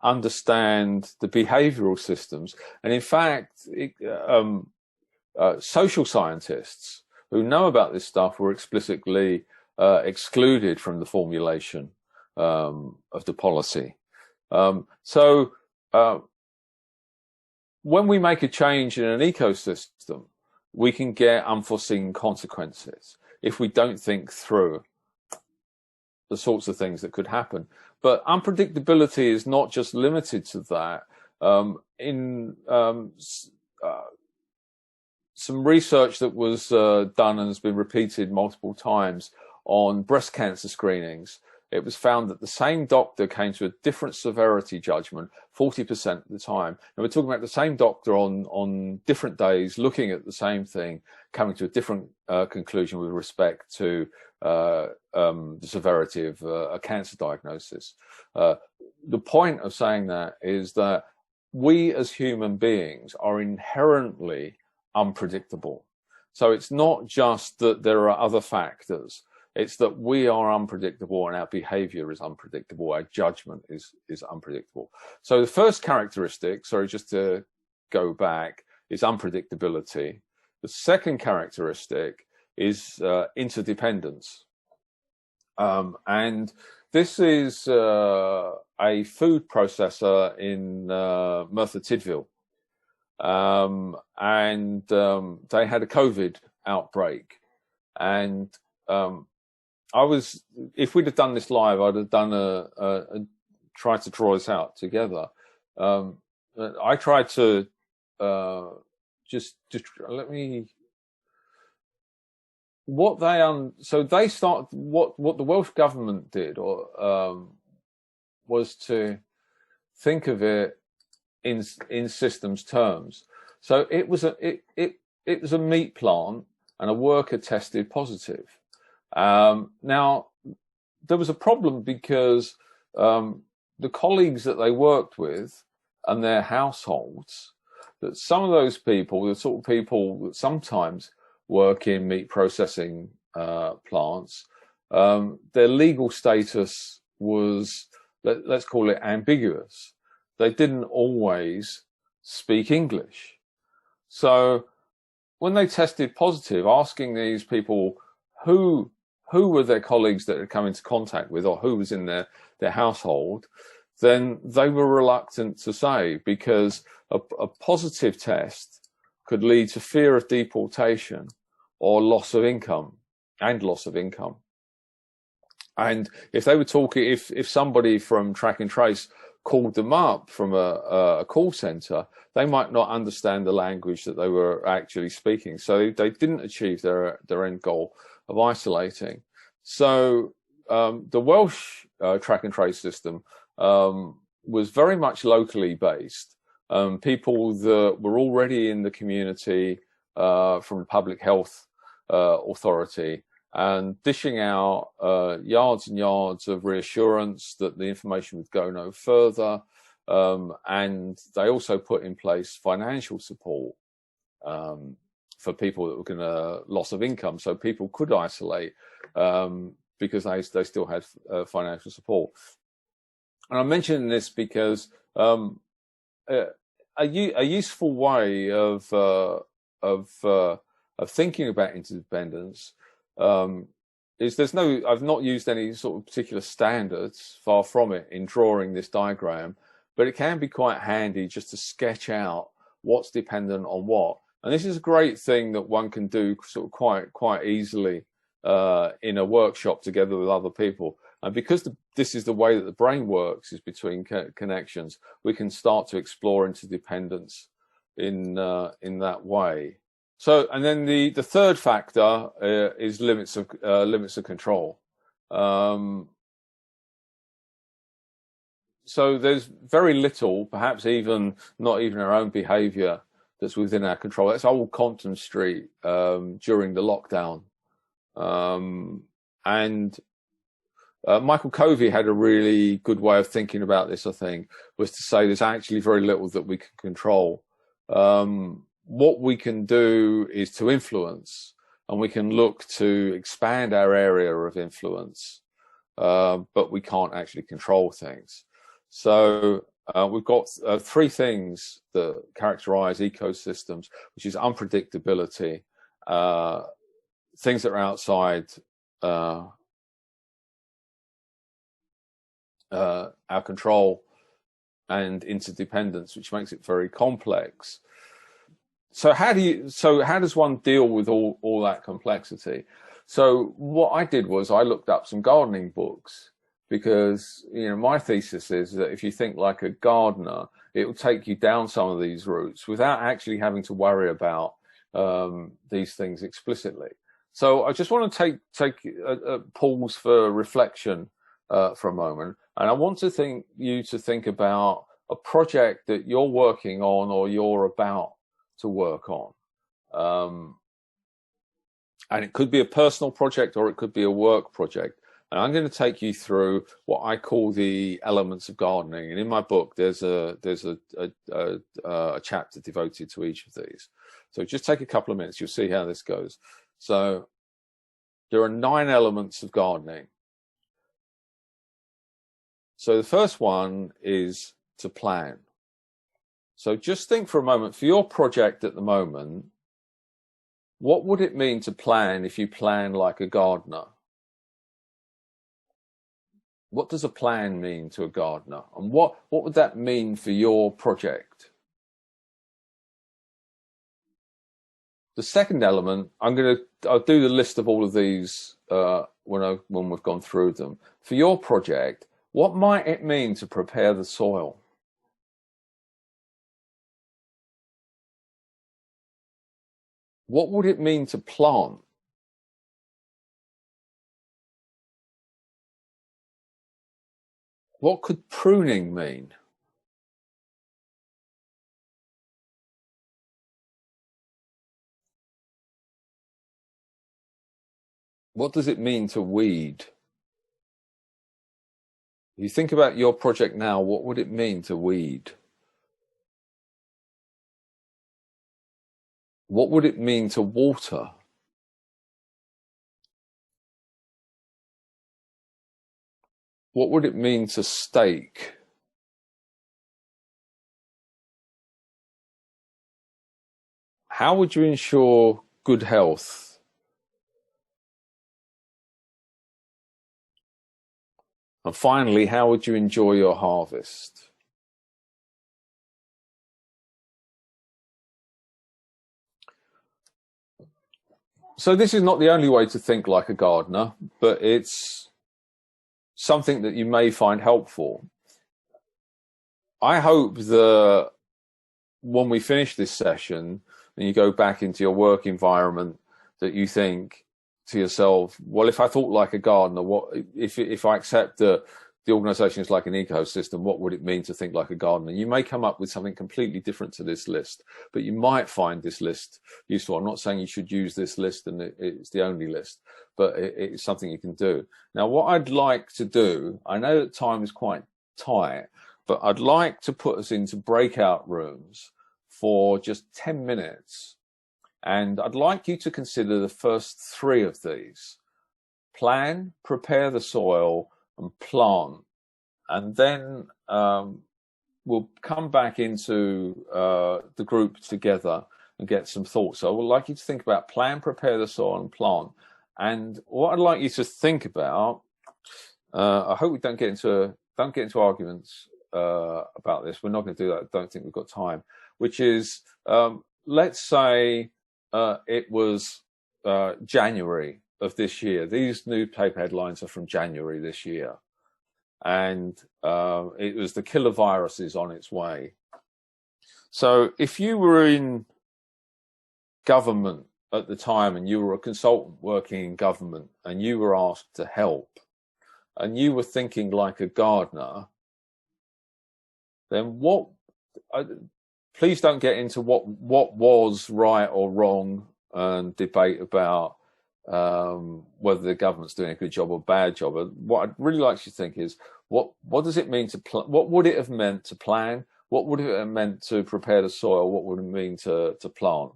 understand the behavioral systems. And in fact, social scientists who know about this stuff were explicitly excluded from the formulation of the policy. So when we make a change in an ecosystem, we can get unforeseen consequences if we don't think through the sorts of things that could happen. But unpredictability is not just limited to that. Some research that was done and has been repeated multiple times on breast cancer screenings, it was found that the same doctor came to a different severity judgment 40% of the time. And we're talking about the same doctor on different days, looking at the same thing, coming to a different conclusion with respect to the severity of a cancer diagnosis. The point of saying that is that we as human beings are inherently unpredictable. So it's not just that there are other factors, it's that we are unpredictable and our behavior is unpredictable, our judgment is unpredictable. So the first characteristic, sorry, just to go back, is unpredictability. The second characteristic is interdependence. And this is a food processor in Merthyr Tydfil. And they had a COVID outbreak. And if we'd have done this live, I'd have done tried to draw this out together. I tried to just let me. What so they start what the Welsh government did, or was to think of it in systems terms. So it was a meat plant, and a worker tested positive. Now there was a problem because the colleagues that they worked with and their households, that some of those people, the sort of people that sometimes work in meat processing plants, their legal status was, let's call it, ambiguous. They didn't always speak English. So when they tested positive, asking these people who were their colleagues that had come into contact with, or who was in their household, then they were reluctant to say, because a positive test could lead to fear of deportation or loss of income. And if they were talking, if somebody from Track and Trace called them up from a call center, they might not understand the language that they were actually speaking. So they didn't achieve their end goal of isolating. So the Welsh Track and Trace system was very much locally based. People that were already in the community from the public health authority, and dishing out yards and yards of reassurance that the information would go no further. And they also put in place financial support for people that were going to loss of income, so people could isolate because they still had financial support. And I'm mentioning this because a useful way of thinking about interdependence is I've not used any sort of particular standards, far from it, in drawing this diagram, but it can be quite handy just to sketch out what's dependent on what. And this is a great thing that one can do sort of quite easily in a workshop together with other people. And because this is the way that the brain works, is between connections, we can start to explore interdependence in that way. So, and then the third factor is limits of control. So there's very little, perhaps not even our own behaviour, that's within our control. That's old Compton Street during the lockdown. And Michael Covey had a really good way of thinking about this, I think, was to say there's actually very little that we can control. What we can do is to influence, and we can look to expand our area of influence, but we can't actually control things. So we've got three things that characterize ecosystems, which is unpredictability, things that are outside our control, and interdependence, which makes it very complex. So how does one deal with all that complexity? So what I did was I looked up some gardening books, because my thesis is that if you think like a gardener, it will take you down some of these routes without actually having to worry about these things explicitly. So I just want to take a pause for reflection for a moment, and I want you to think about a project that you're working on or you're about to work on. And it could be a personal project or it could be a work project. And I'm going to take you through what I call the elements of gardening. And in my book, there's a chapter devoted to each of these. So just take a couple of minutes. You'll see how this goes. So there are 9 elements of gardening. So the first one is to plan. So just think for a moment, for your project at the moment, what would it mean to plan if you plan like a gardener? What does a plan mean to a gardener? And what would that mean for your project? The second element, I'll do the list of all of these when we've gone through them. For your project, what might it mean to prepare the soil? What would it mean to plant? What could pruning mean? What does it mean to weed? If you think about your project now, what would it mean to weed? What would it mean to water? what would it mean to stake? How would you ensure good health? And finally, how would you enjoy your harvest? So this is not the only way to think like a gardener, but it's something that you may find helpful. I hope that when we finish this session and you go back into your work environment, that you think to yourself, well, if I thought like a gardener, what if I accept that the organization is like an ecosystem, what would it mean to think like a gardener? You may come up with something completely different to this list, but you might find this list useful. I'm not saying you should use this list and it's the only list, but it's something you can do. Now, what I'd like to do, I know that time is quite tight, but I'd like to put us into breakout rooms for just 10 minutes. And I'd like you to consider the first three of these: plan, prepare the soil, and plant. And then we'll come back into the group together and get some thoughts. So I would like you to think about plan, prepare the soil, and plant. And what I'd like you to think about, I hope we don't get into arguments about this. We're not going to do that. I don't think we've got time. Which is, let's say it was January of this year. These newspaper headlines are from January this year. And it was the killer virus is on its way. So if you were in government at the time and you were a consultant working in government and you were asked to help and you were thinking like a gardener, then please don't get into what was right or wrong and debate about whether the government's doing a good job or bad job. What I'd really like you to think is, what does it mean to what would it have meant to plan? What would it have meant to prepare the soil? What would it mean to plant?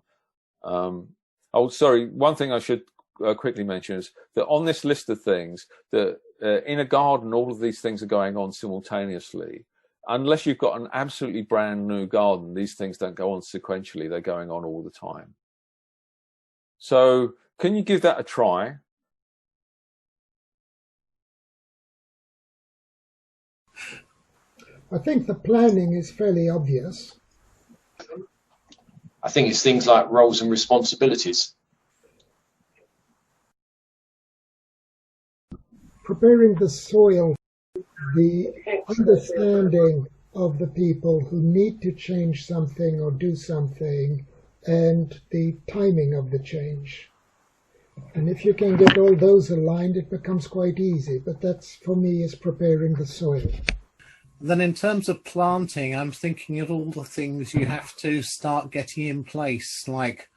Oh, sorry. One thing I should quickly mention is that on this list of things, that in a garden, all of these things are going on simultaneously. Unless you've got an absolutely brand new garden, these things don't go on sequentially. They're going on all the time. So can you give that a try? I think the planning is fairly obvious. I think it's things like roles and responsibilities. Preparing the soil, the understanding of the people who need to change something or do something, and the timing of the change. And if you can get all those aligned, it becomes quite easy. But that's, for me, is preparing the soil. Then in terms of planting, I'm thinking of all the things you have to start getting in place, like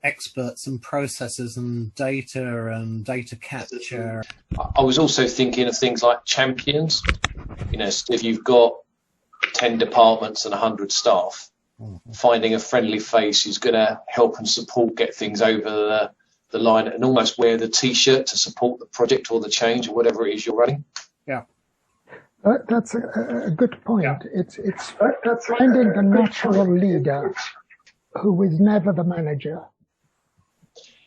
experts and processes and data capture. I was also thinking of things like champions. You know, if you've got 10 departments and 100 staff, finding a friendly face who's going to help and support get things over the line and almost wear the T-shirt to support the project or the change or whatever it is you're running. Yeah. That's a good point. Yeah. It's finding the natural leader who is never the manager.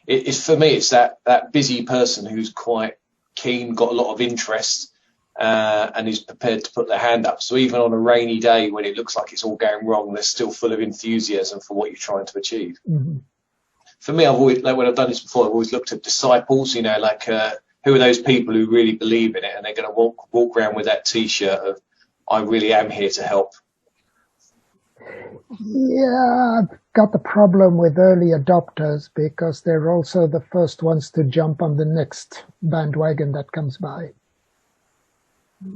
For me, it's that busy person who's quite keen, got a lot of interest, and is prepared to put their hand up. So even on a rainy day when it looks like it's all going wrong, they're still full of enthusiasm for what you're trying to achieve. Mm-hmm. For me, I've always, like when I've done this before, I've always looked at disciples, you know, like who are those people who really believe in it and they're going to walk around with that T-shirt of, I really am here to help. Yeah, I've got the problem with early adopters because they're also the first ones to jump on the next bandwagon that comes by.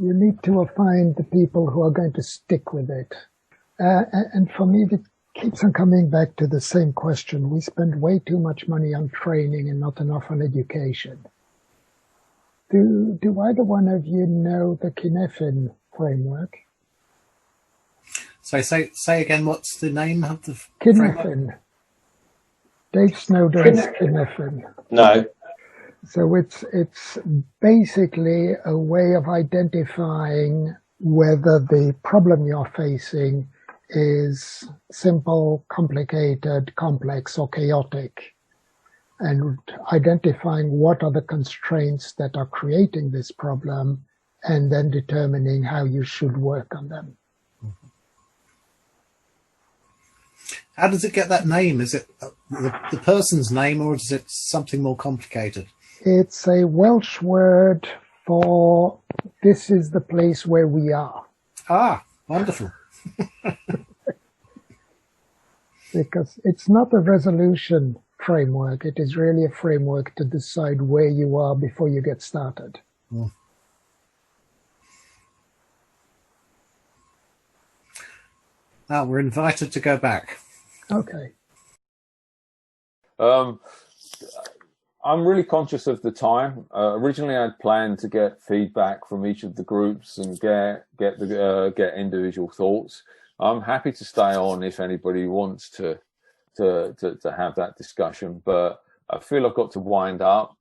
You need to find the people who are going to stick with it. And for me, it keeps on coming back to the same question. We spend way too much money on training and not enough on education. Do either one of you know the Kinefin framework? So say again, what's the name of the Kinefin. Dave Snowden's Kinefin. No. So it's basically a way of identifying whether the problem you're facing is simple, complicated, complex, or chaotic, and identifying what are the constraints that are creating this problem, and then determining how you should work on them. How does it get that name? Is it the person's name, or is it something more complicated? It's a Welsh word for this is the place where we are. Ah, wonderful. Because it's not a resolution framework. It is really a framework to decide where you are before you get started. Mm. Now we're invited to go back. Okay. I'm really conscious of the time. Originally, I'd planned to get feedback from each of the groups and get individual thoughts. I'm happy to stay on if anybody wants to have that discussion, but I feel I've got to wind up.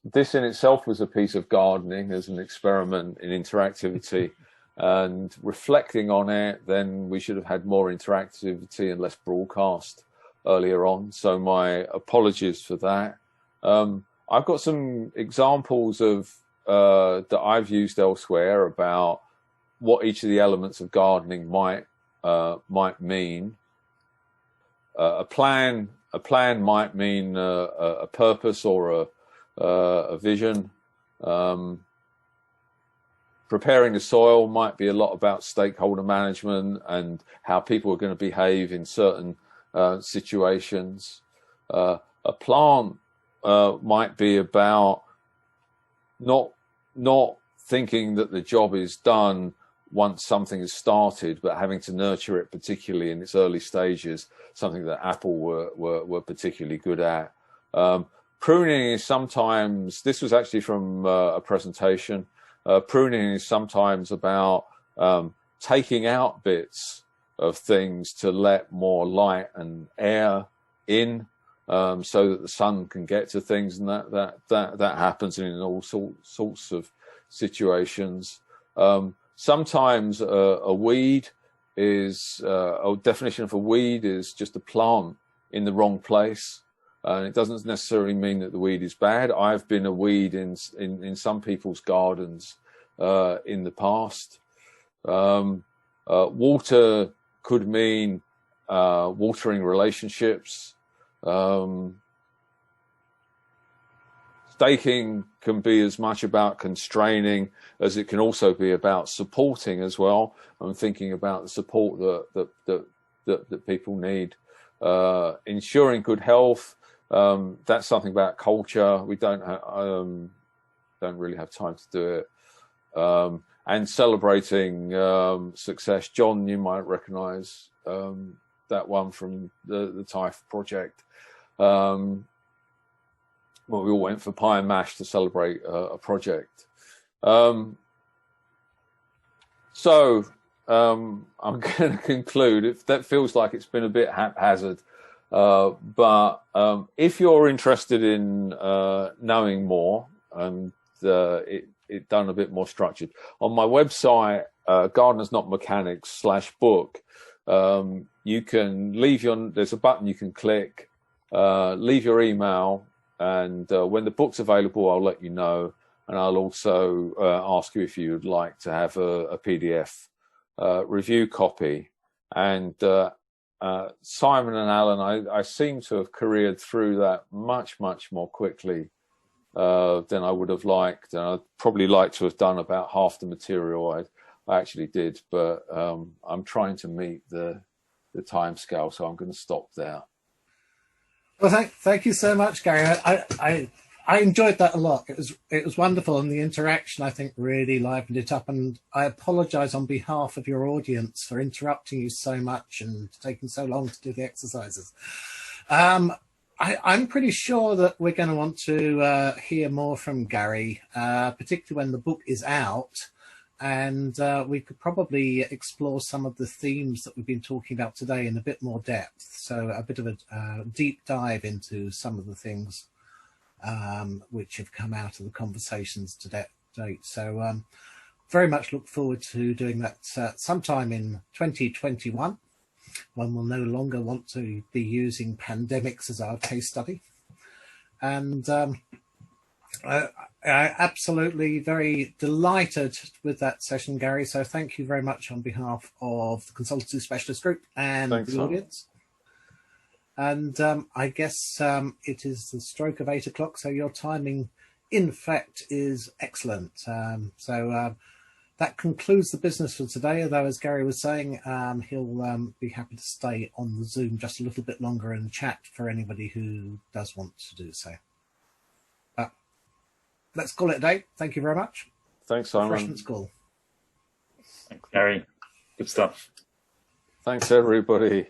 This in itself was a piece of gardening as an experiment in interactivity, and reflecting on it, then we should have had more interactivity and less broadcast earlier on. So my apologies for that. I've got some examples of that I've used elsewhere about what each of the elements of gardening might mean. A plan might mean a purpose or a vision. Preparing the soil might be a lot about stakeholder management and how people are going to behave in certain situations. A plant might be about not thinking that the job is done once something is started, but having to nurture it, particularly in its early stages, something that Apple were particularly good at. Pruning is sometimes, this was actually from a presentation, pruning is sometimes about taking out bits of things to let more light and air in, so that the sun can get to things, and that happens in all sorts of situations. Sometimes a weed is a definition of a weed is just a plant in the wrong place, and it doesn't necessarily mean that the weed is bad. I've been a weed in some people's gardens in the past. Water could mean watering relationships. Staking can be as much about constraining as it can also be about supporting as well. I'm thinking about the support that people need. Ensuring good health, that's something about culture. We don't really have time to do it. And celebrating success. John, you might recognise that one from the TIFE project. Well, we all went for pie and mash to celebrate a project. So I'm going to conclude. If that feels like it's been a bit haphazard, but if you're interested in knowing more and it done a bit more structured, on my website, Gardeners Not Mechanics /book, you can leave there's a button you can click, leave your email. And when the book's available, I'll let you know. And I'll also ask you if you'd like to have a PDF review copy. And Simon and Alan, I seem to have careered through that much, much more quickly than I would have liked. And I'd probably like to have done about half the material I actually did. But I'm trying to meet the time scale, so I'm going to stop there. Well, thank you so much, Gary. I enjoyed that a lot. It was wonderful, and the interaction, I think, really livened it up. And I apologise on behalf of your audience for interrupting you so much and taking so long to do the exercises. I'm pretty sure that we're going to want to hear more from Gary, particularly when the book is out. And we could probably explore some of the themes that we've been talking about today in a bit more depth. So a bit of a deep dive into some of the things which have come out of the conversations to date. So very much look forward to doing that sometime in 2021, when we'll no longer want to be using pandemics as our case study. And I absolutely very delighted with that session, Gary. So thank you very much on behalf of the Consultancy Specialist Group and the audience. And I guess it is the stroke of 8 o'clock, so your timing, in fact, is excellent. That concludes the business for today, although, as Gary was saying, he'll be happy to stay on the Zoom just a little bit longer and chat for anybody who does want to do so. Let's call it a day. Thank you very much. Thanks, Simon. Refreshment School. Thanks, Gary. Good stuff. Thanks, everybody.